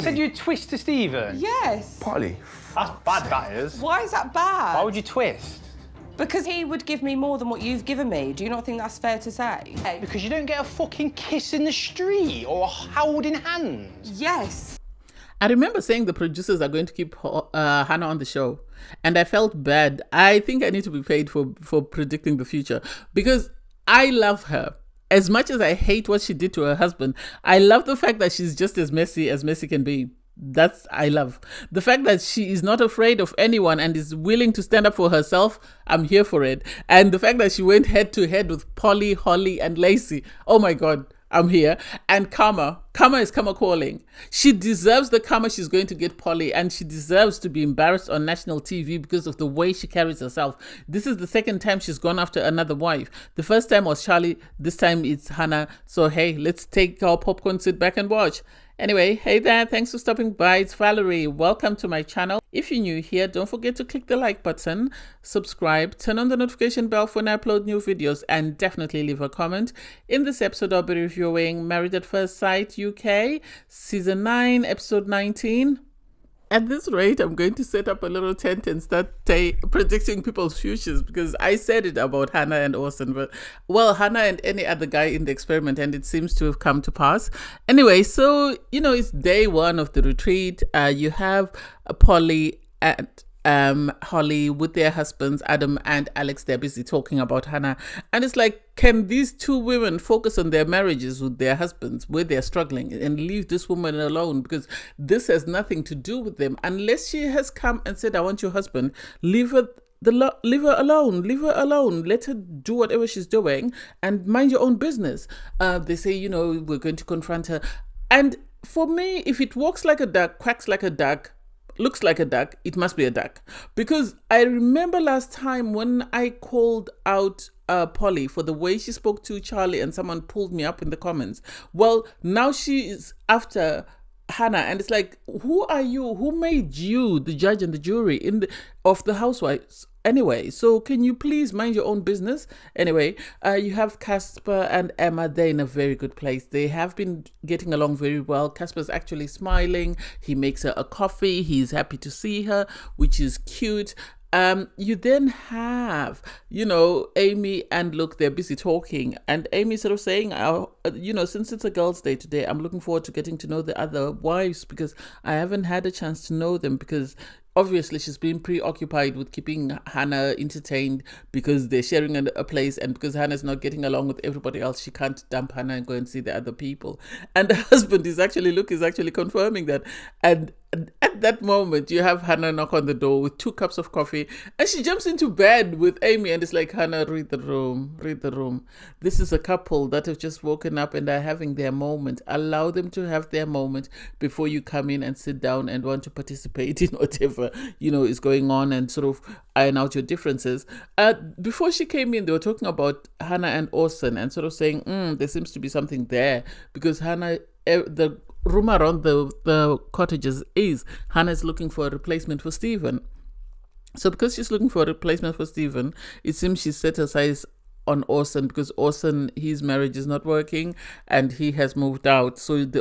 Said you'd twist to Stephen? Yes. Polly. That's bad, that is. Why is that bad? Why would you twist? Because he would give me more than what you've given me. Do you not think that's fair to say? Because you don't get a fucking kiss in the street or holding hands. Yes. I remember saying the producers are going to keep Hannah on the show, and I felt bad. I think I need to be paid for predicting the future, because I love her. As much as I hate what she did to her husband, I love the fact that she's just as messy can be. That's I love. The fact that she is not afraid of anyone and is willing to stand up for herself, I'm here for it. And the fact that she went head to head with Polly, Holly, and Lacey, oh my God, I'm here. And Karma is Karma calling. She deserves the karma she's going to get, Polly, and she deserves to be embarrassed on national TV because of the way she carries herself. This is the second time she's gone after another wife. The first time was Charlie, this time it's Hannah. So hey, let's take our popcorn, sit back and watch. Anyway, hey there, thanks for stopping by. It's Valerie. Welcome to my channel. If you're new here, don't forget to click the like button, subscribe, turn on the notification bell for when I upload new videos, and definitely leave a comment. In this episode, I'll be reviewing Married at First Sight UK, Season 9, Episode 19. At this rate, I'm going to set up a little tent and start predicting people's futures, because I said it about Hannah and Orson, but well, Hannah and any other guy in the experiment, and it seems to have come to pass. Anyway, so, you know, it's day one of the retreat. You have Polly and Holly with their husbands, Adam and Alex. They're busy talking about Hannah. And it's like, can these two women focus on their marriages with their husbands where they're struggling and leave this woman alone? Because this has nothing to do with them. Unless she has come and said, I want your husband, leave her alone. Let her do whatever she's doing and mind your own business. They say, you know, we're going to confront her. And for me, if it walks like a duck, quacks like a duck, looks like a duck, it must be a duck. Because I remember last time when I called out Polly for the way she spoke to Charlie, and someone pulled me up in the comments. Well, now she is after Hannah, and it's like, who are you? Who made you the judge and the jury of the housewives? Anyway, so can you please mind your own business? Anyway, you have Casper and Emma. They're in a very good place. They have been getting along very well. Casper's actually smiling. He makes her a coffee. He's happy to see her, which is cute. You then have, you know, Amy and Luke. They're busy talking, and Amy's sort of saying, you know, since it's a girls' day today, I'm looking forward to getting to know the other wives, because I haven't had a chance to know them, because obviously she's been preoccupied with keeping Hannah entertained because they're sharing a place, and because Hannah's not getting along with everybody else, she can't dump Hannah and go and see the other people. And the husband Luke is actually confirming that. And at that moment, you have Hannah knock on the door with 2 cups of coffee, and she jumps into bed with Amy, and it's like, Hannah, read the room. This is a couple that have just woken up and are having their moment. Allow them to have their moment before you come in and sit down and want to participate in whatever, you know, is going on, and sort of iron out your differences. Before she came in, they were talking about Hannah and Orson, and sort of saying, there seems to be something there, because Hannah, the rumor around the cottages is Hannah's looking for a replacement for Stephen. So because she's looking for a replacement for Stephen, it seems she's set her sights on Orson, because Orson, his marriage is not working and he has moved out. So he's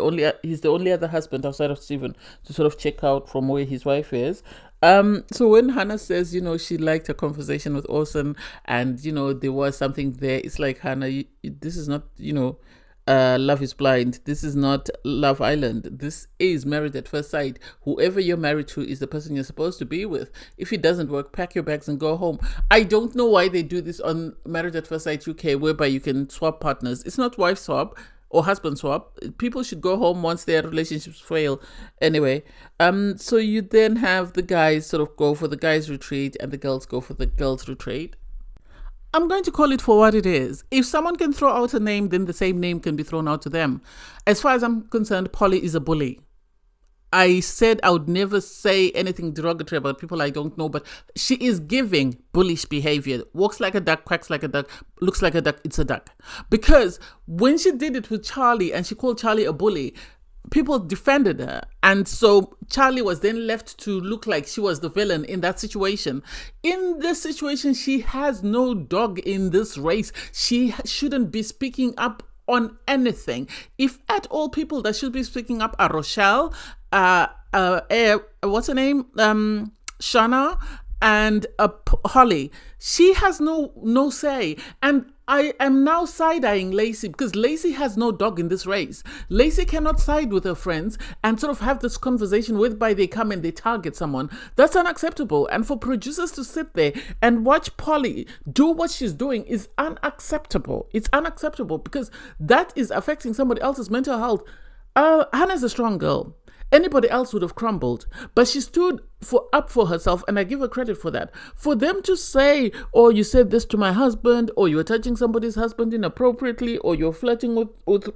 the only other husband outside of Stephen to sort of check out from where his wife is. So when Hannah says, you know, she liked her conversation with Orson, and, you know, there was something there, it's like, Hannah, this is not, you know, Love is Blind. This is not Love Island. This is Married at First Sight. Whoever you're married to is the person you're supposed to be with. If it doesn't work, pack your bags and go home. I don't know why they do this on Married at First Sight UK, whereby you can swap partners. It's not wife swap or husband swap. People should go home once their relationships fail. Anyway, so you then have the guys sort of go for the guys' retreat, and the girls go for the girls' retreat. I'm going to call it for what it is. If someone can throw out a name, then the same name can be thrown out to them. As far as I'm concerned, Polly is a bully. I said I would never say anything derogatory about people I don't know, but she is giving bullish behavior. Walks like a duck, quacks like a duck, looks like a duck, it's a duck. Because when she did it with Charlie and she called Charlie a bully, people defended her, and so Charlie was then left to look like she was the villain in that situation. In this situation, she has no dog in this race. She shouldn't be speaking up on anything. If at all, people that should be speaking up are Rochelle, what's her name? Shana, and Holly. She has no say. And I am now side-eyeing Lacey because Lacey has no dog in this race. Lacey cannot side with her friends and sort of have this conversation whereby they come and they target someone. That's unacceptable. And for producers to sit there and watch Polly do what she's doing is unacceptable. It's unacceptable because that is affecting somebody else's mental health. Hannah's a strong girl. Anybody else would have crumbled, but she stood up for herself, and I give her credit for that. For them to say, "Oh, you said this to my husband," or "You're touching somebody's husband inappropriately," or "You're flirting with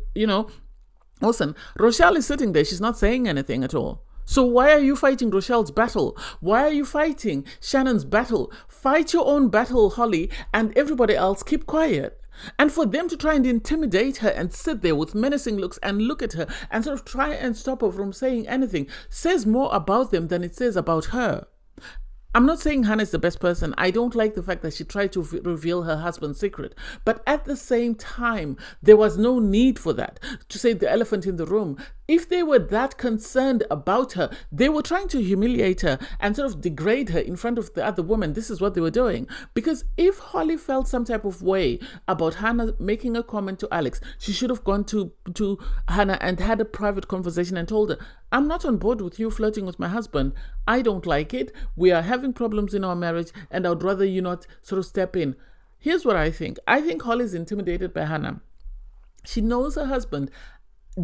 listen, Rochelle is sitting there. She's not saying anything at all. So why are you fighting Rochelle's battle? Why are you fighting Shannon's battle? Fight your own battle, Holly, and everybody else keep quiet. And for them to try and intimidate her and sit there with menacing looks and look at her and sort of try and stop her from saying anything says more about them than it says about her. I'm not saying Hannah is the best person. I don't like the fact that she tried to reveal her husband's secret. But at the same time, there was no need for that, to say the elephant in the room. If they were that concerned about her, they were trying to humiliate her and sort of degrade her in front of the other woman. This is what they were doing. Because if Holly felt some type of way about Hannah making a comment to Alex, she should have gone to Hannah and had a private conversation and told her, "I'm not on board with you flirting with my husband. I don't like it. We are having problems in our marriage, and I would rather you not sort of step in." Here's what I think. I think Holly's intimidated by Hannah. She knows her husband.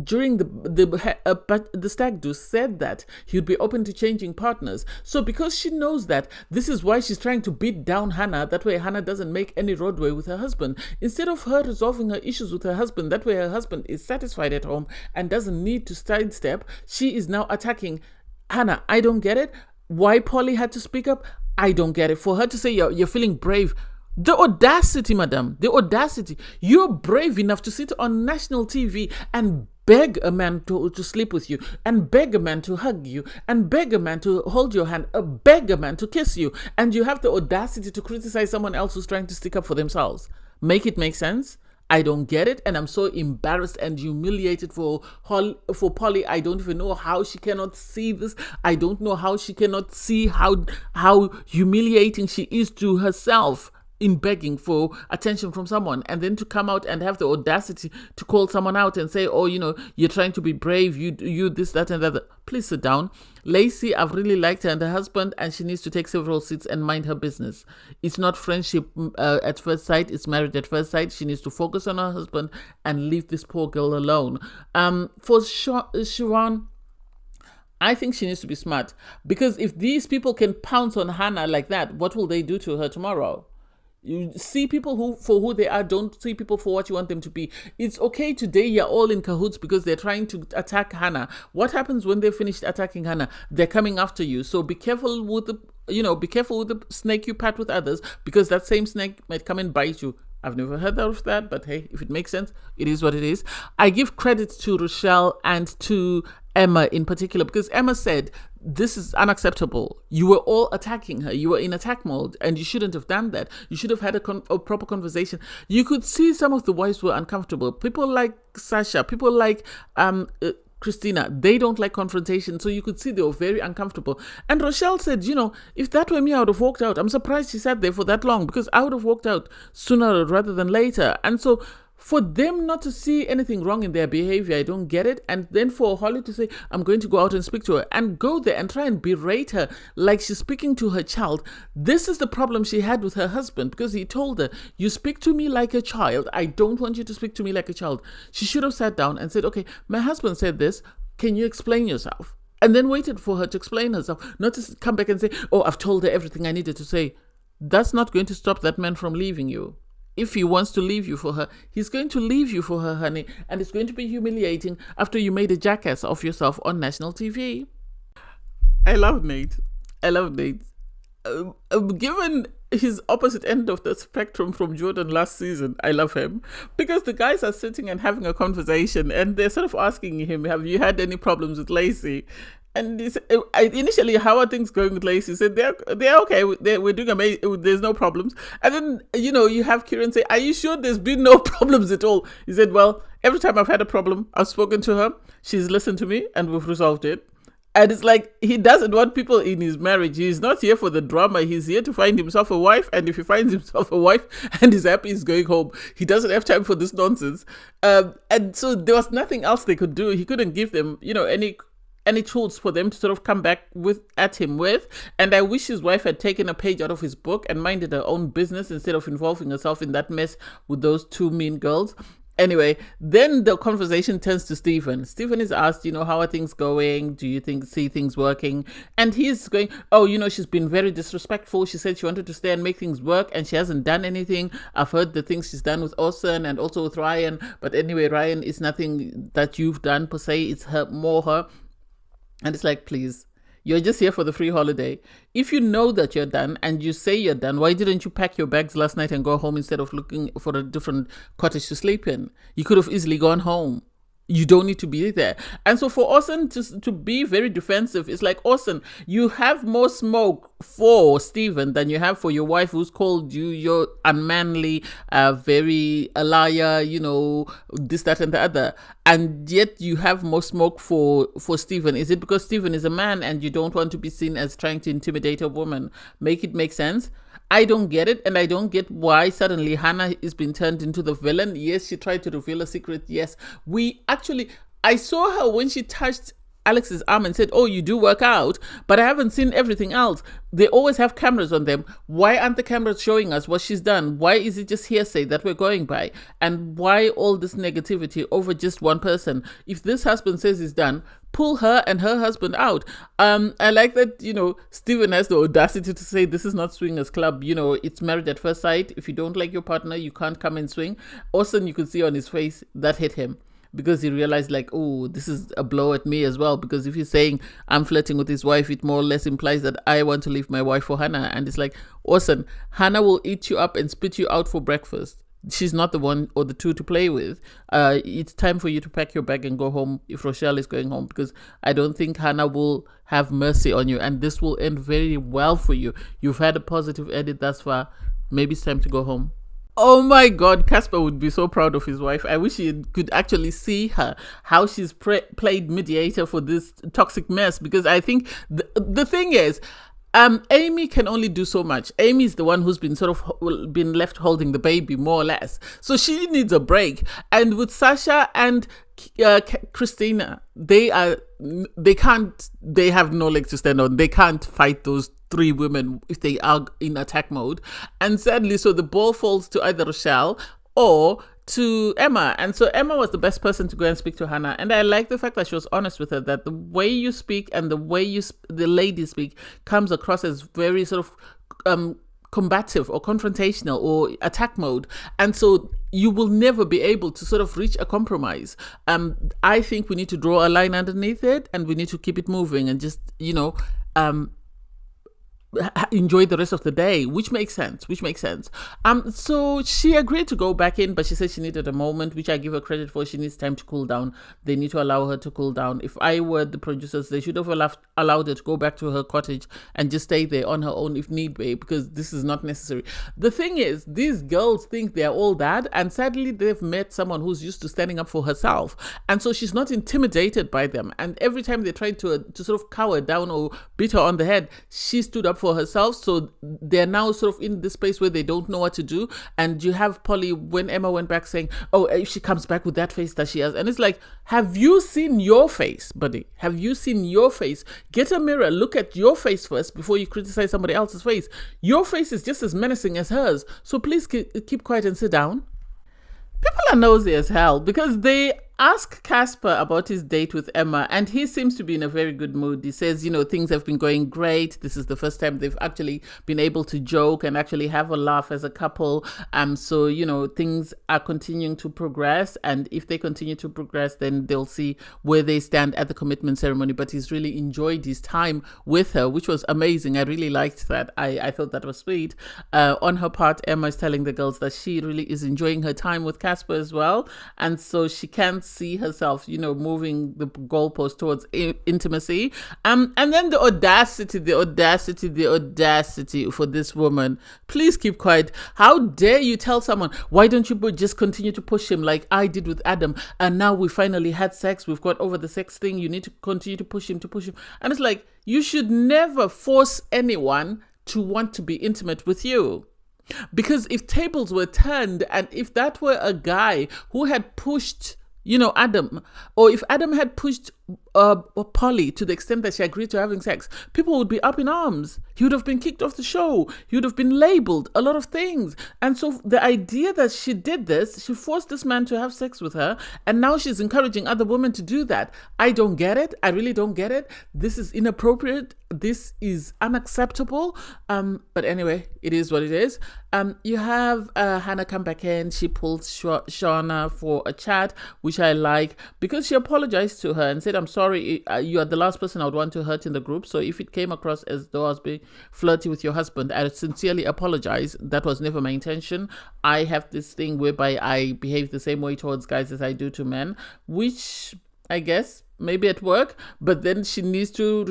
During the stag do said that he would be open to changing partners. So because she knows that, this is why she's trying to beat down Hannah. That way Hannah doesn't make any roadway with her husband. Instead of her resolving her issues with her husband, that way her husband is satisfied at home and doesn't need to sidestep, she is now attacking Hannah. I don't get it. Why Polly had to speak up, I don't get it. For her to say you're feeling brave. The audacity, madam, the audacity. You're brave enough to sit on national TV and beg a man to sleep with you, and beg a man to hug you, and beg a man to hold your hand, beg a man to kiss you, and you have the audacity to criticize someone else who's trying to stick up for themselves. Make it make sense? I don't get it, and I'm so embarrassed and humiliated for Polly. I don't even know how she cannot see this. I don't know how she cannot see how humiliating she is to herself in begging for attention from someone, and then to come out and have the audacity to call someone out and say, "Oh, you're trying to be brave, you this, that, and that." Please sit down. Lacey, I've really liked her and her husband, and she needs to take several seats and mind her business. It's not friendship at first sight, it's married at first sight. She needs to focus on her husband and leave this poor girl alone. For Sharon, I think she needs to be smart, because if these people can pounce on Hannah like that, what will they do to her tomorrow? You see people for who they are. Don't see people for what you want them to be. It's okay today you're all in cahoots because they're trying to attack Hannah. What happens when they're finished attacking Hannah? They're coming after you. So be careful with the snake you pat with others, because that same snake might come and bite you. I've never heard of that, but hey, if it makes sense, it is what it is. I give credit to Rochelle and to Emma in particular, because Emma said, "This is unacceptable. You were all attacking her. You were in attack mode, and you shouldn't have done that. You should have had a proper conversation." You could see some of the wives were uncomfortable. People like Sasha, people like Christina, they don't like confrontation, so you could see they were very uncomfortable. And Rochelle said, if that were me, I would have walked out. I'm surprised she sat there for that long, because I would have walked out sooner rather than later. And so for them not to see anything wrong in their behavior, I don't get it. And then for Holly to say, "I'm going to go out and speak to her," and go there and try and berate her like she's speaking to her child. This is the problem she had with her husband, because he told her, "You speak to me like a child. I don't want you to speak to me like a child." She should have sat down and said, "Okay, my husband said this. Can you explain yourself?" And then waited for her to explain herself, not to come back and say, "Oh, I've told her everything I needed to say." That's not going to stop that man from leaving you. If he wants to leave you for her, he's going to leave you for her, honey. And it's going to be humiliating after you made a jackass of yourself on national TV. I love Nate. Given his opposite end of the spectrum from Jordan last season, I love him. Because the guys are sitting and having a conversation, and they're sort of asking him, "Have you had any problems with Lacey?" And initially, how are things going with Lacey? He said they're okay. We're doing amazing. There's no problems. And then you have Kieran say, "Are you sure there's been no problems at all?" He said, "Well, every time I've had a problem, I've spoken to her. She's listened to me, and we've resolved it." And it's like he doesn't want people in his marriage. He's not here for the drama. He's here to find himself a wife. And if he finds himself a wife and is happy, he's going home. He doesn't have time for this nonsense. And so there was nothing else they could do. He couldn't give them, any tools for them to sort of come back at him with. And I wish his wife had taken a page out of his book and minded her own business instead of involving herself in that mess with those two mean girls. Anyway, then the conversation turns to Stephen. Stephen is asked, how are things going? Do you see things working? And he's going, she's been very disrespectful. She said she wanted to stay and make things work, and she hasn't done anything. I've heard the things she's done with Orson and also with Ryan. But anyway, Ryan is nothing that you've done per se. It's more her. And it's like, please. You're just here for the free holiday. If you know that you're done and you say you're done, why didn't you pack your bags last night and go home instead of looking for a different cottage to sleep in? You could have easily gone home. You don't need to be there. And so for Orson to be very defensive, it's like, Orson, you have more smoke for Stephen than you have for your wife, who's called you, you're unmanly, very a liar, this, that, and the other. And yet you have more smoke for Stephen. Is it because Stephen is a man and you don't want to be seen as trying to intimidate a woman? Make it make sense. I don't get it, and I don't get why suddenly Hannah is being turned into the villain. Yes, she tried to reveal a secret. Yes, I saw her when she touched Alex's arm and said, "Oh, you do work out," but I haven't seen everything else. They always have cameras on them. Why aren't the cameras showing us what she's done? Why is it just hearsay that we're going by? And why all this negativity over just one person? If this husband says he's done, pull her and her husband out. I like that, Stephen has the audacity to say this is not swingers club. It's married at first sight. If you don't like your partner, you can't come and swing. Orson, you could see on his face that hit him, because he realized this is a blow at me as well. Because if he's saying I'm flirting with his wife, it more or less implies that I want to leave my wife for Hannah. And it's like, Orson, Hannah will eat you up and spit you out for breakfast. She's not the one or the two to play with. It's time for you to pack your bag and go home if Rochelle is going home, because I don't think Hannah will have mercy on you, and this will end very well for you. You've had a positive edit thus far. Maybe it's time to go home. Oh my God, Casper would be so proud of his wife. I wish he could actually see her, how she's played mediator for this toxic mess, because I think the thing is, Amy can only do so much. Amy is the one who's been been left holding the baby, more or less. So she needs a break. And with Sasha and Christina, they have no leg to stand on. They can't fight those three women if they are in attack mode. And sadly, so the ball falls to either Rochelle or to Emma. And so Emma was the best person to go and speak to Hannah. And I like the fact that she was honest with her, that the way you speak and the way the ladies speak comes across as very sort of combative or confrontational or attack mode. And so you will never be able to sort of reach a compromise. I think we need to draw a line underneath it, and we need to keep it moving and just, enjoy the rest of the day, which makes sense. So she agreed to go back in, but she said she needed a moment, which I give her credit for. She needs time to cool down. They need to allow her to cool down. If I were the producers, they should have allowed her to go back to her cottage and just stay there on her own if need be, because this is not necessary. The thing is, these girls think they're all that, and sadly they've met someone who's used to standing up for herself, and so she's not intimidated by them. And every time they tried to sort of cower down or beat her on the head, she stood up for herself. So they're now sort of in this space where they don't know what to do. And you have Polly, when Emma went back, saying, "Oh, if she comes back with that face that she has," and it's like, have you seen your face, buddy? Have you seen your face? Get a mirror, look at your face first before you criticize somebody else's face. Your face is just as menacing as hers, so please keep quiet and sit down. People are nosy as hell, because they ask Casper about his date with Emma, and he seems to be in a very good mood. He says, things have been going great. This is the first time they've actually been able to joke and actually have a laugh as a couple. So, things are continuing to progress, and if they continue to progress, then they'll see where they stand at the commitment ceremony. But he's really enjoyed his time with her, which was amazing. I really liked that. I thought that was sweet. On her part, Emma is telling the girls that she really is enjoying her time with Casper as well, and so she can't see herself, moving the goalpost towards intimacy. And then the audacity for this woman. Please keep quiet. How dare you tell someone, why don't you just continue to push him like I did with Adam? And now we finally had sex. We've got over the sex thing. You need to continue to push him. And it's like, you should never force anyone to want to be intimate with you. Because if tables were turned and if that were a guy who had pushed, Adam, or if Adam had pushed Polly to the extent that she agreed to having sex, people would be up in arms. He would have been kicked off the show. He would have been labeled a lot of things. And so the idea that she did this, she forced this man to have sex with her, and now she's encouraging other women to do that. I don't get it. I really don't get it. This is inappropriate. This is unacceptable. But anyway, it is what it is. You have Hannah come back in. She pulled Shauna for a chat, which I like, because she apologized to her and said, I'm sorry, you are the last person I would want to hurt in the group. So if it came across as though I was being flirty with your husband, I sincerely apologize. That was never my intention. I have this thing whereby I behave the same way towards guys as I do to men, which I guess maybe at work, but then she needs to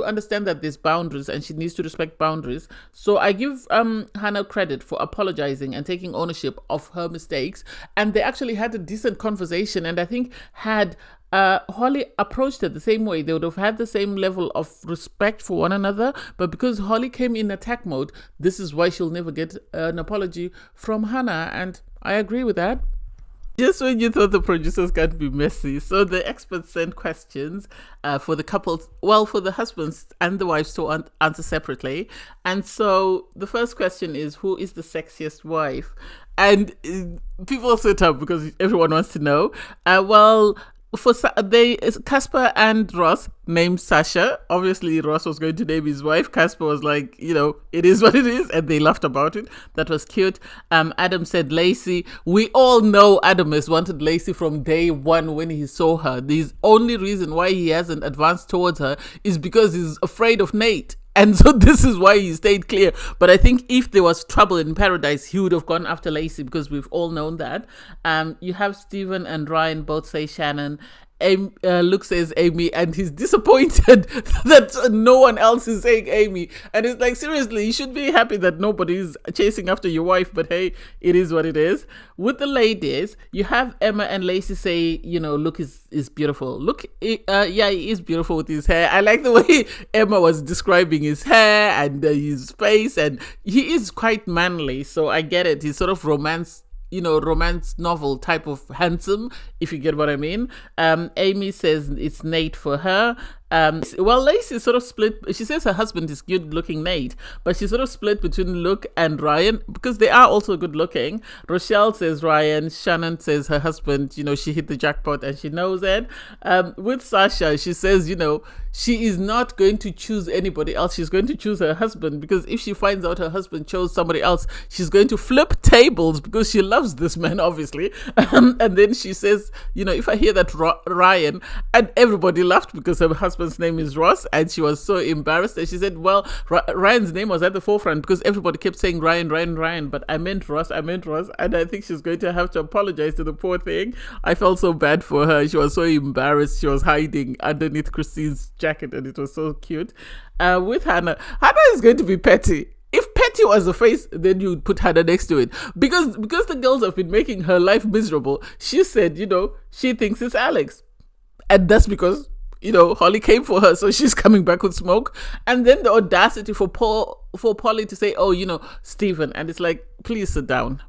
understand that there's boundaries and she needs to respect boundaries. So I give Hannah credit for apologizing and taking ownership of her mistakes. And they actually had a decent conversation. And I think had Holly approached it the same way, they would have had the same level of respect for one another. But because Holly came in attack mode, this is why she'll never get an apology from Hannah. And I agree with that. Just when you thought the producers can't be messy, so the experts sent questions for the couples, for the husbands and the wives to answer separately. And so the first question is, who is the sexiest wife? And people are so tough because everyone wants to know. Casper and Ross named Sasha. Obviously, Ross was going to name his wife. Casper was like, it is what it is, and they laughed about it. That was cute. Adam said Lacey. We all know Adam has wanted Lacey from day one when he saw her. The only reason why he hasn't advanced towards her is because he's afraid of Nate. And so this is why he stayed clear. But I think if there was trouble in paradise, he would have gone after Lacey, because we've all known that. You have Stephen and Ryan both say Shannon. Luke says Amy, and he's disappointed that no one else is saying Amy. And it's like, seriously, you should be happy that nobody's chasing after your wife, but hey, it is what it is. With the ladies, you have Emma and Lacey say, Luke is beautiful. Luke, he is beautiful with his hair. I like the way Emma was describing his hair and his face, and he is quite manly, so I get it. He's sort of romance novel type of handsome, if you get what I mean. Amy says it's Nate for her. Lacey sort of split. She says her husband is good looking Nate, but she sort of split between Luke and Ryan because they are also good looking. Rochelle says Ryan. Shannon says her husband, she hit the jackpot and she knows it. With Sasha, she says, she is not going to choose anybody else. She's going to choose her husband, because if she finds out her husband chose somebody else, she's going to flip tables because she loves this man, obviously. And then she says, if I hear that Ryan, and everybody laughed because her husband's name is Ross, and she was so embarrassed. And she said, Ryan's name was at the forefront because everybody kept saying Ryan, but I meant Ross. And I think she's going to have to apologize to the poor thing. I felt so bad for her. She was so embarrassed. She was hiding underneath Christine's jacket, and it was so cute. With Hannah is going to be petty. If petty was the face, then you'd put Hannah next to it. Because the girls have been making her life miserable, she said, she thinks it's Alex. And that's because, Holly came for her, so she's coming back with smoke. And then the audacity for Polly to say, Stephen. And it's like, please sit down.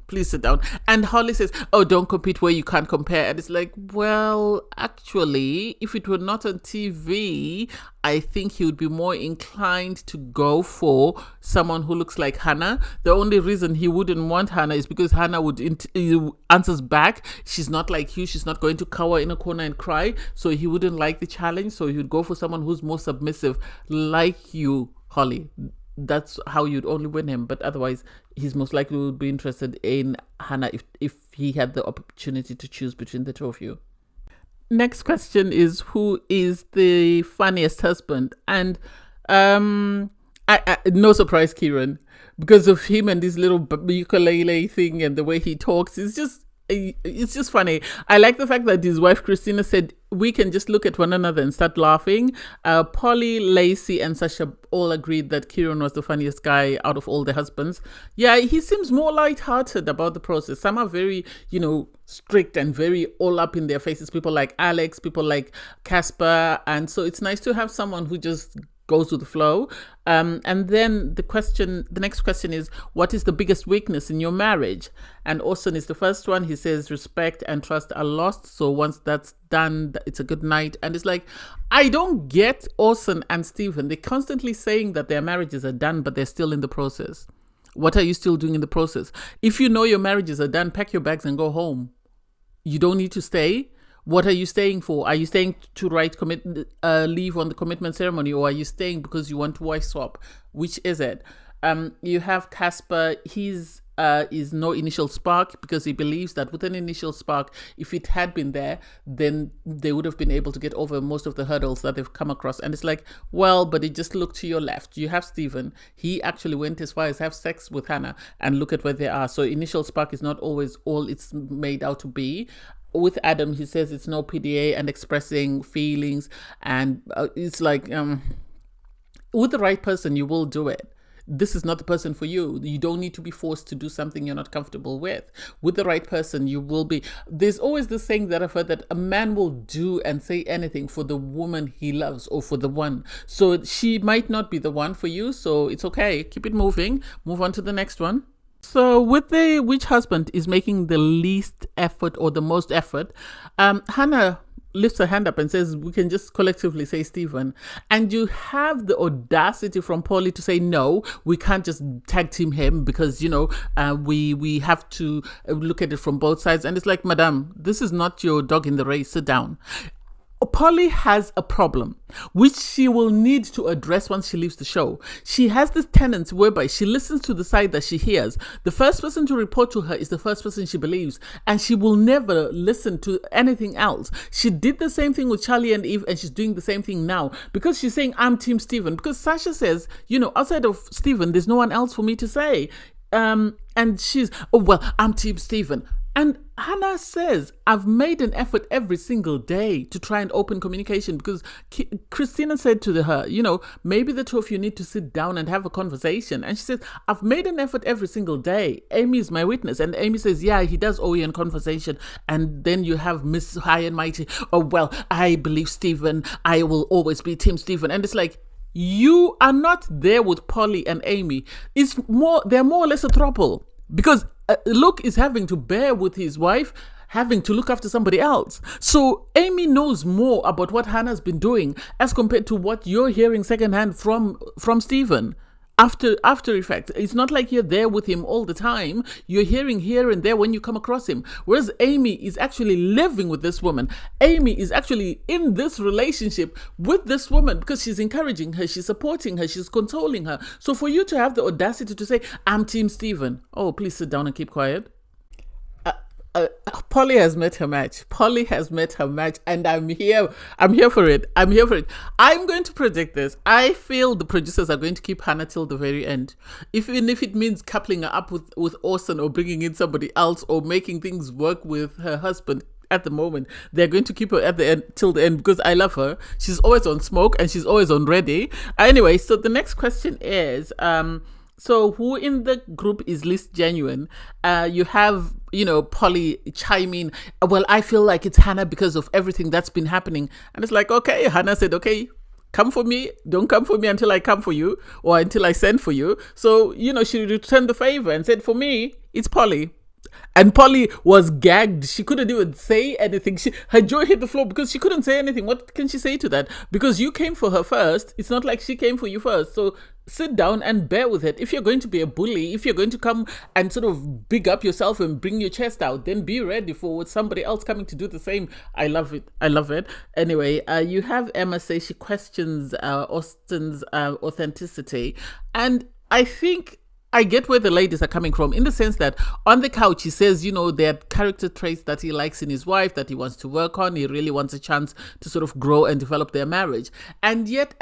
And Holly says, don't compete where you can't compare. And it's like, well, actually, if it were not on TV, I think he would be more inclined to go for someone who looks like Hannah. The only reason he wouldn't want Hannah is because Hannah would answers back. She's not like you. She's not going to cower in a corner and cry. So he wouldn't like the challenge. So he would go for someone who's more submissive, like you, Holly. That's how you'd only win him. But otherwise, he's most likely would be interested in Hannah if he had the opportunity to choose between the two of you. Next question is, who is the funniest husband? And I no surprise, Kieran, because of him and this little ukulele thing and the way he talks. It's just, it's just funny. I like the fact that his wife Christina said we can just look at one another and start laughing. Polly, Lacey, and Sasha all agreed that Kieran was the funniest guy out of all the husbands. Yeah, he seems more lighthearted about the process. Some are very, strict and very all up in their faces. People like Alex, people like Casper, and so it's nice to have someone who just goes with the flow. And then the next question is, what is the biggest weakness in your marriage? And Orson is the first one. He says respect and trust are lost. So once that's done, it's a good night. And it's like, I don't get Orson and Stephen. They're constantly saying that their marriages are done, but they're still in the process. What are you still doing in the process? If you know your marriages are done, pack your bags and go home. You don't need to stay. What are you staying for? Are you staying to write leave on the commitment ceremony, or are you staying because you want to wife swap? Which is it? You have Casper. He's is no initial spark, because he believes that with an initial spark, if it had been there, then they would have been able to get over most of the hurdles that they've come across. And it's like, well, but it just look to your left. You have Stephen. He actually went as far as have sex with Hannah, and look at where they are. So initial spark is not always all it's made out to be. With Adam, he says it's no PDA and expressing feelings, and it's like, with the right person, you will do it. This is not the person for you. You don't need to be forced to do something you're not comfortable with. With the right person, you will be. There's always this saying that I've heard, that a man will do and say anything for the woman he loves, or for the one. So she might not be the one for you, so it's okay. Keep it moving. Move on to the next one. So with the which husband is making the least effort or the most effort, Hannah lifts her hand up and says, we can just collectively say Stephen. And you have the audacity from Polly to say, no, we can't just tag team him, because, we have to look at it from both sides. And it's like, madam, this is not your dog in the race. Sit down. Polly has a problem, which she will need to address once she leaves the show. She has this tendency whereby she listens to the side that she hears. The first person to report to her is the first person she believes, and she will never listen to anything else. She did the same thing with Charlie and Eve, and she's doing the same thing now, because she's saying, I'm Team Stephen. Because Sasha says, outside of Stephen, there's no one else for me to say. And she's, oh, well, I'm Team Stephen. And Hannah says, I've made an effort every single day to try and open communication, because Christina said to her, maybe the two of you need to sit down and have a conversation. And she says, I've made an effort every single day. Amy is my witness. And Amy says, yeah, he does owe you a conversation. And then you have Miss High and Mighty. Oh, well, I believe Stephen. I will always be Team Stephen. And it's like, you are not there with Polly and Amy. They're more or less a throuple, because Luke is having to bear with his wife, having to look after somebody else. So Amy knows more about what Hannah's been doing as compared to what you're hearing secondhand from Stephen. After effect. It's not like you're there with him all the time. You're hearing here and there when you come across him. Whereas Amy is actually living with this woman. Amy is actually in this relationship with this woman, because she's encouraging her, she's supporting her, she's consoling her. So for you to have the audacity to say, I'm Team Stephen. Oh, please sit down and keep quiet. Polly has met her match. Polly has met her match, and I'm here for it. I'm going to predict this. I feel the producers are going to keep Hannah till the very end. Even if it means coupling her up with Orson, or bringing in somebody else, or making things work with her husband. At the moment, they're going to keep her at the end till the end, because I love her. She's always on smoke, and she's always on ready. Anyway, so the next question is, so who in the group is least genuine? You have, Polly chime in, well, I feel like it's Hannah because of everything that's been happening. And it's like, okay, Hannah said, okay, come for me. Don't come for me until I come for you, or until I send for you. So, she returned the favor and said, for me, it's Polly. And Polly was gagged. She couldn't even say anything. Her jaw hit the floor because she couldn't say anything. What can she say to that? Because you came for her first. It's not like she came for you first. So sit down and bear with it. If you're going to be a bully, if you're going to come and sort of big up yourself and bring your chest out, then be ready for somebody else coming to do the same. I love it. Anyway, you have Emma say she questions Austin's authenticity. And I think I get where the ladies are coming from, in the sense that on the couch, he says, there are character traits that he likes in his wife, that he wants to work on. He really wants a chance to sort of grow and develop their marriage. And yet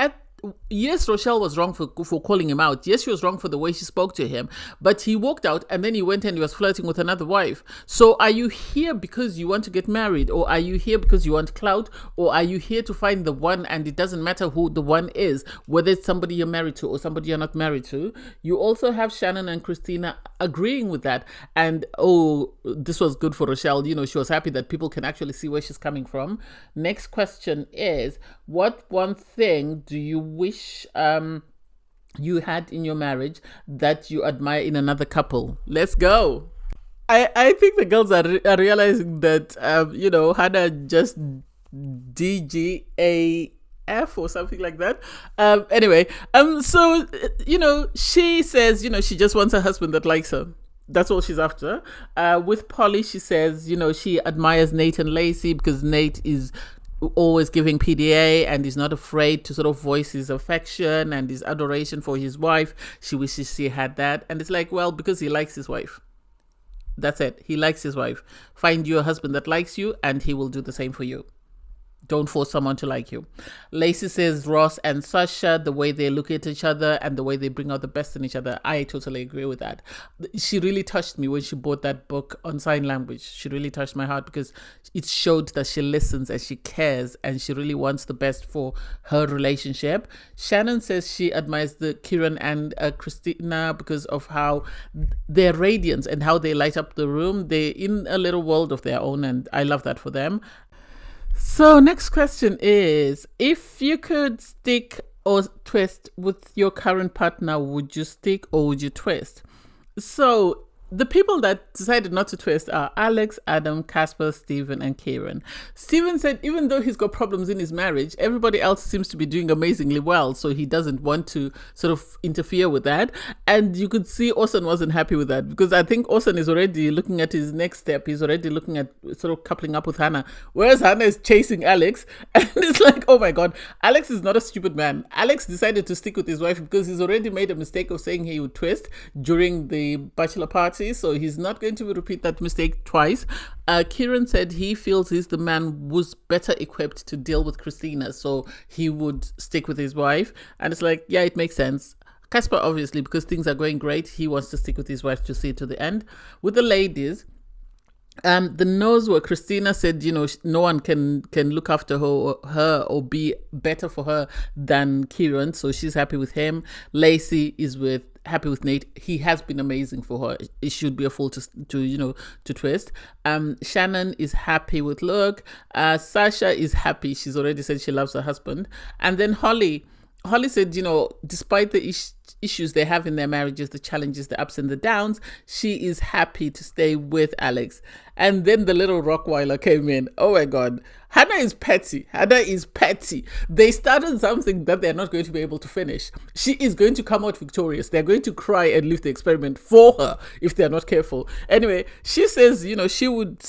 yes, Rochelle was wrong for calling him out. Yes, she was wrong for the way she spoke to him. But he walked out and then he went and he was flirting with another wife. So are you here because you want to get married? Or are you here because you want clout? Or are you here to find the one, and it doesn't matter who the one is, whether it's somebody you're married to or somebody you're not married to? You also have Shannon and Christina agreeing with that. And this was good for Rochelle. You know, she was happy that people can actually see where she's coming from. Next question is, what one thing do you wish you had in your marriage that you admire in another couple? Let's go. I think the girls are realizing that Hannah just DGAF or something like that. Anyway, so she says she just wants a husband that likes her. That's all she's after. With Polly, she says she admires Nate and Lacey because Nate is always giving PDA and is not afraid to sort of voice his affection and his adoration for his wife. She wishes she had that. And it's like, well, because he likes his wife. That's it. He likes his wife. Find you a husband that likes you and he will do the same for you. Don't force someone to like you. Lacey says Ross and Sasha, the way they look at each other and the way they bring out the best in each other. I totally agree with that. She really touched me when she bought that book on sign language. She really touched my heart because it showed that she listens and she cares and she really wants the best for her relationship. Shannon says she admires the Kieran and Christina because of how their radiance and how they light up the room. They're in a little world of their own and I love that for them. So next question is, if you could stick or twist with your current partner, would you stick or would you twist? So the people that decided not to twist are Alex, Adam, Casper, Stephen, and Kieran. Stephen said even though he's got problems in his marriage, everybody else seems to be doing amazingly well, so he doesn't want to sort of interfere with that. And you could see Orson wasn't happy with that because I think Orson is already looking at his next step. He's already looking at sort of coupling up with Hannah, whereas Hannah is chasing Alex. And it's like, oh my God, Alex is not a stupid man. Alex decided to stick with his wife because he's already made a mistake of saying he would twist during the bachelor party. So he's not going to repeat that mistake twice. Kieran said he feels he's the man who's better equipped to deal with Christina, so he would stick with his wife. And it's like, yeah, it makes sense. Casper, obviously, because things are going great, he wants to stick with his wife to see it to the end. With the ladies, the no's were Christina said, no one can look after her or be better for her than Kieran, so she's happy with him. Lacey is happy with Nate. He has been amazing for her. It should be a fool to twist. Shannon is happy with Luke. Sasha is happy. She's already said she loves her husband. And then Holly said, despite the issues they have in their marriages, the challenges, the ups and the downs, she is happy to stay with Alex. And then the little Rockweiler came in. Oh my God. Hannah is petty. They started something that they're not going to be able to finish. She is going to come out victorious. They're going to cry and leave the experiment for her if they're not careful. Anyway, she says, she would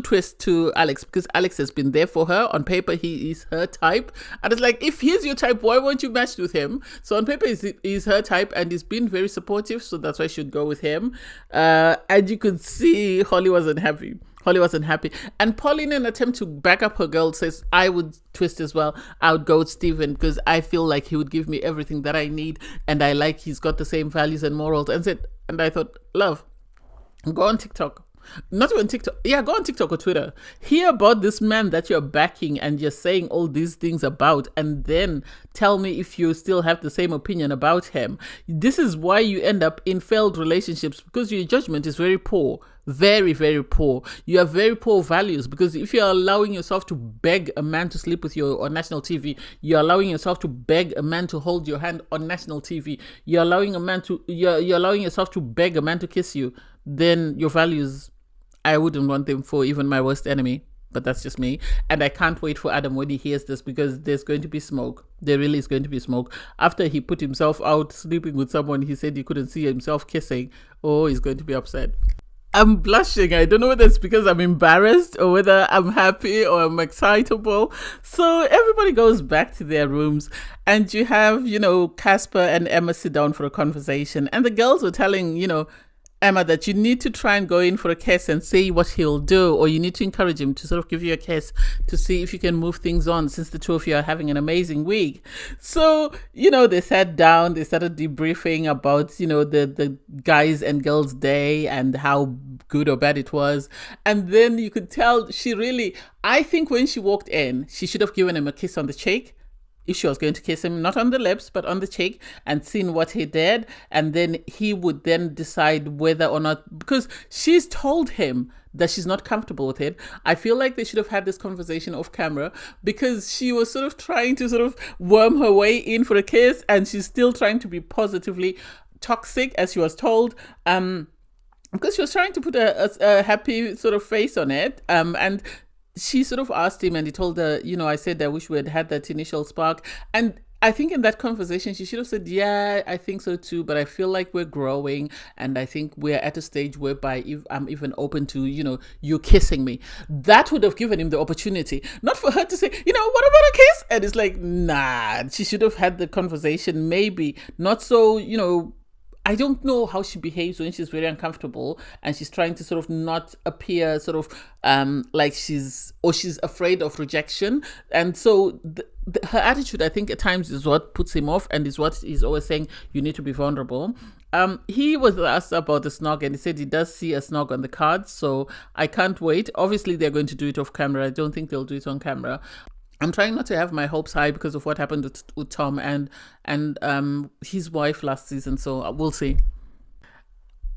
twist to Alex because Alex has been there for her. On paper, he is her type. And it's like, if he's your type, why won't you match with him? So on paper, he's her type and he's been very supportive. So that's why she should go with him. And you could see Holly wasn't happy. And Polly, in an attempt to back up her girl, says, I would twist as well. I would go with Stephen because I feel like he would give me everything that I need. And I like he's got the same values and morals. And I thought, love, go on TikTok. Not even TikTok. Yeah, go on TikTok or Twitter. Hear about this man that you're backing and you're saying all these things about, and then tell me if you still have the same opinion about him. This is why you end up in failed relationships, because your judgment is very poor. Very, very poor. You have very poor values, because if you're allowing yourself to beg a man to sleep with you on national TV, you're allowing yourself to beg a man to hold your hand on national TV, you're allowing yourself to beg a man to kiss you, then your values, I wouldn't want them for even my worst enemy. But that's just me. And I can't wait for Adam when he hears this, because there's going to be smoke. There really is going to be smoke. After he put himself out sleeping with someone he said he couldn't see himself kissing, oh, he's going to be upset. I'm blushing. I don't know whether it's because I'm embarrassed or whether I'm happy or I'm excitable. So everybody goes back to their rooms and you have, Casper and Emma sit down for a conversation. And the girls were telling, Emma, that you need to try and go in for a kiss and see what he'll do, or you need to encourage him to sort of give you a kiss to see if you can move things on, since the two of you are having an amazing week. So, they sat down, they started debriefing about, the guys and girls day and how good or bad it was. And then you could tell I think when she walked in, she should have given him a kiss on the cheek. If she was going to kiss him, not on the lips, but on the cheek, and seen what he did. And then he would then decide whether or not, because she's told him that she's not comfortable with it. I feel like they should have had this conversation off camera, because she was sort of trying to sort of worm her way in for a kiss, and she's still trying to be positively toxic, as she was told. Because she was trying to put a happy sort of face on it. And she sort of asked him, and he told her, I said, I wish we had had that initial spark. And I think in that conversation, she should have said, yeah, I think so too, but I feel like we're growing, and I think we're at a stage whereby if I'm even open to, you kissing me. That would have given him the opportunity, not for her to say, what about a kiss? And it's like, nah, she should have had the conversation, maybe not so, I don't know how she behaves when she's very uncomfortable and she's trying to sort of not appear sort of like she's afraid of rejection. And so her attitude, I think, at times is what puts him off, and is what he's always saying, you need to be vulnerable. He was asked about the snog, and he said he does see a snog on the cards, so I can't wait. Obviously, they're going to do it off camera. I don't think they'll do it on camera. I'm trying not to have my hopes high because of what happened with Tom and his wife last season, so we'll see.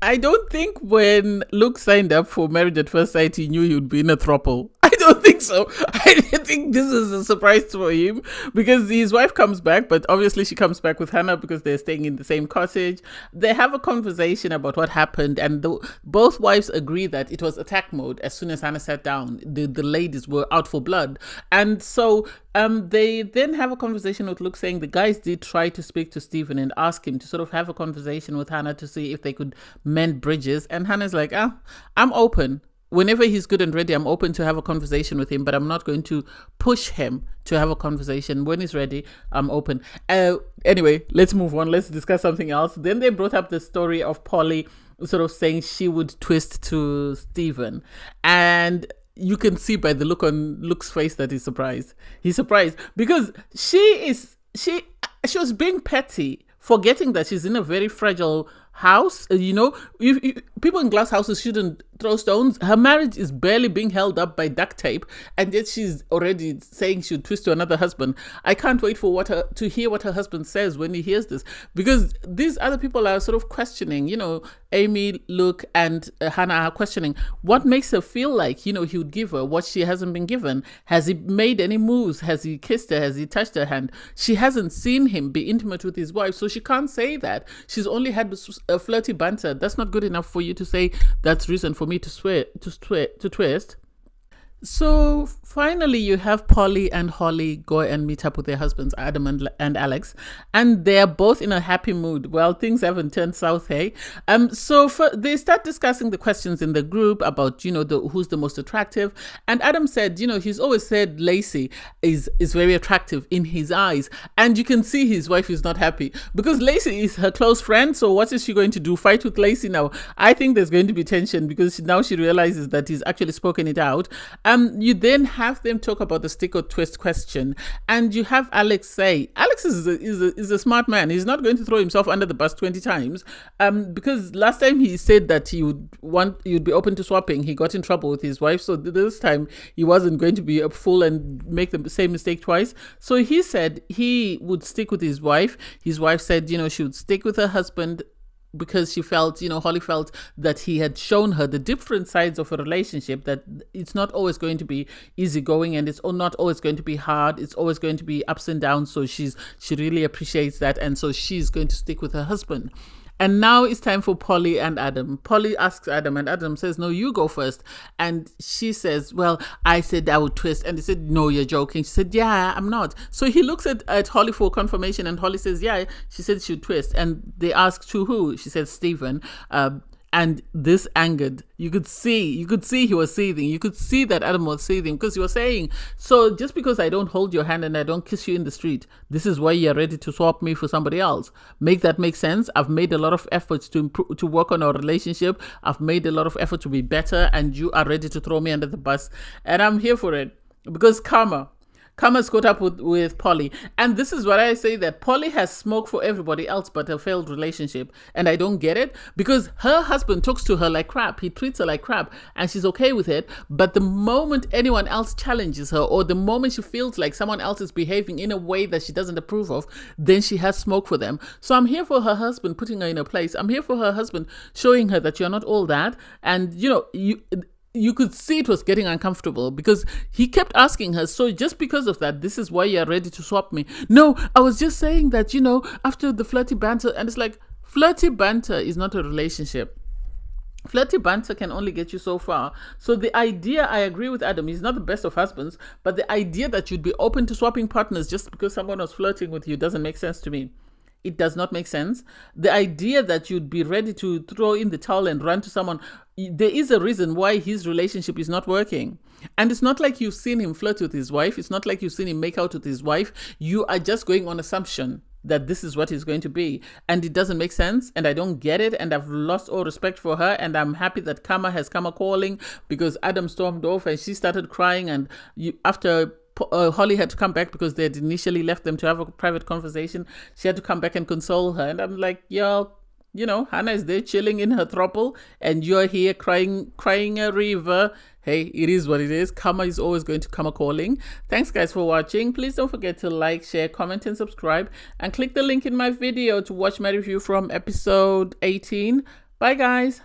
I don't think when Luke signed up for Married at First Sight, he knew he would be in a throuple. I don't think so. I think this is a surprise for him, because his wife comes back, but obviously she comes back with Hannah because they're staying in the same cottage. They have a conversation about what happened, and both wives agree that it was attack mode as soon as Hannah sat down. The ladies were out for blood. And so they then have a conversation with Luke, saying the guys did try to speak to Stephen and ask him to sort of have a conversation with Hannah to see if they could mend bridges. And Hannah's like, I'm open. Whenever he's good and ready, I'm open to have a conversation with him, but I'm not going to push him to have a conversation. When he's ready, I'm open. Anyway, let's move on. Let's discuss something else. Then they brought up the story of Polly sort of saying she would twist to Stephen. And you can see by the look on Luke's face that he's surprised. He's surprised because she was being petty, forgetting that she's in a very fragile house. People in glass houses shouldn't throw stones. Her marriage is barely being held up by duct tape, and yet she's already saying she'll twist to another husband. I can't wait for to hear what her husband says when he hears this, because these other people are sort of questioning, Amy, Luke, and Hannah are questioning what makes her feel like, he would give her what she hasn't been given. Has he made any moves? Has he kissed her? Has he touched her hand? She hasn't seen him be intimate with his wife, so she can't say that. She's only had a flirty banter. That's not good enough for you to say that's reason for me to twist. So finally, you have Polly and Holly go and meet up with their husbands, Adam and Alex, and they're both in a happy mood. Well, things haven't turned south, hey? So they start discussing the questions in the group about, who's the most attractive. And Adam said, he's always said Lacey is very attractive in his eyes. And you can see his wife is not happy because Lacey is her close friend. So what is she going to do? Fight with Lacey now? I think there's going to be tension because now she realizes that he's actually spoken it out. You then have them talk about the stick or twist question, and you have Alex say, Alex is a smart man. He's not going to throw himself under the bus 20 times, because last time he said that you'd be open to swapping. He got in trouble with his wife, so this time he wasn't going to be a fool and make the same mistake twice. So he said he would stick with his wife. His wife said, she would stick with her husband, because she felt, Holly felt that he had shown her the different sides of a relationship, that it's not always going to be easygoing and it's not always going to be hard. It's always going to be ups and downs. So she really appreciates that. And so she's going to stick with her husband. And now it's time for Polly and Adam. Polly asks Adam, and Adam says, no, you go first. And she says, well, I said I would twist. And he said, no, you're joking. She said, yeah, I'm not. So he looks at Holly for confirmation, and Holly says, yeah, she said she would twist. And they ask to who? She said, Stephen. And this angered. You could see he was seething. You could see that Adam was seething because he was saying, so just because I don't hold your hand and I don't kiss you in the street, this is why you're ready to swap me for somebody else. Make that make sense? I've made a lot of efforts to improve, to work on our relationship. I've made a lot of effort to be better, and you are ready to throw me under the bus. And I'm here for it because Karma's caught up with Polly. And this is what I say, that Polly has smoke for everybody else but a failed relationship. And I don't get it, because her husband talks to her like crap. He treats her like crap and she's okay with it. But the moment anyone else challenges her, or the moment she feels like someone else is behaving in a way that she doesn't approve of, then she has smoke for them. So I'm here for her husband putting her in a place. I'm here for her husband showing her that you're not all that. And, you could see it was getting uncomfortable because he kept asking her, so just because of that, this is why you're ready to swap me? No, I was just saying that, after the flirty banter. And it's like, flirty banter is not a relationship. Flirty banter can only get you so far. So the idea, I agree with Adam, he's not the best of husbands, but the idea that you'd be open to swapping partners just because someone was flirting with you doesn't make sense to me. It does not make sense. The idea that you'd be ready to throw in the towel and run to someone, there is a reason why his relationship is not working. And it's not like you've seen him flirt with his wife. It's not like you've seen him make out with his wife. You are just going on assumption that this is what he's going to be. And it doesn't make sense. And I don't get it. And I've lost all respect for her. And I'm happy that Karma has come a calling, because Adam stormed off and she started crying. And after Holly had to come back because they had initially left them to have a private conversation, she had to come back and console her. And I'm like, Hannah is there chilling in her throuple and you're here crying a river. Hey, it is what it is. Karma is always going to come a calling. Thanks guys for watching. Please don't forget to like, share, comment and subscribe, and click the link in my video to watch my review from episode 18. Bye guys.